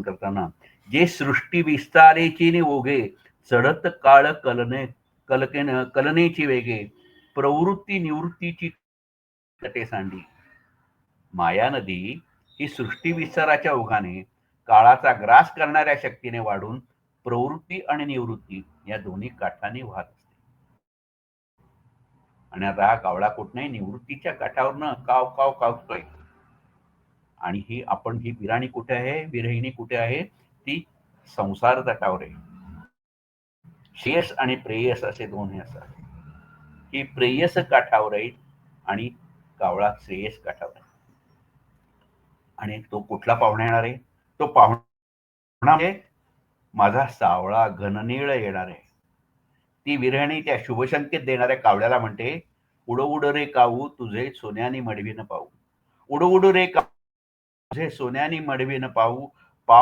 करताना, जे सृष्टी विस्तारेची नि ओघे चढत काळ कलनेची वेगे, प्रवृत्ती निवृत्तीची तटे सांडी. माया नदी ही सृष्टी विस्ताराच्या ओघाने काळाचा ग्रास करणाऱ्या शक्तीने वाढून प्रवृत्ती आणि निवृत्ती या दोन्ही काठांनी वाहत असते. आणि आता हा कावळा कुठलाही निवृत्तीच्या काठावरनं काव काव कावतोय. आणि ही विराणी कुठे आहे, विरहिणी कुठे आहे? ती संसार तटावर आहे. श्रेयस आणि प्रेयस असे दोन्ही असतात. ही प्रेयस काठावर आहे आणि कावळा श्रेयस काठावर आहे. आणि तो कुठला पाहुणा येणार आहे? तो पाहुणा म्हणजे माझा सावळा घननीळ येणार आहे. ती विरहिणी त्या शुभसंकेत देणाऱ्या कावळ्याला म्हणते, उड उड रे काऊ तुझे सोन्यानी मडवीन पाहू. उड उड रे काऊ तुझे सोन्यानी मडवीन पाहू. पाव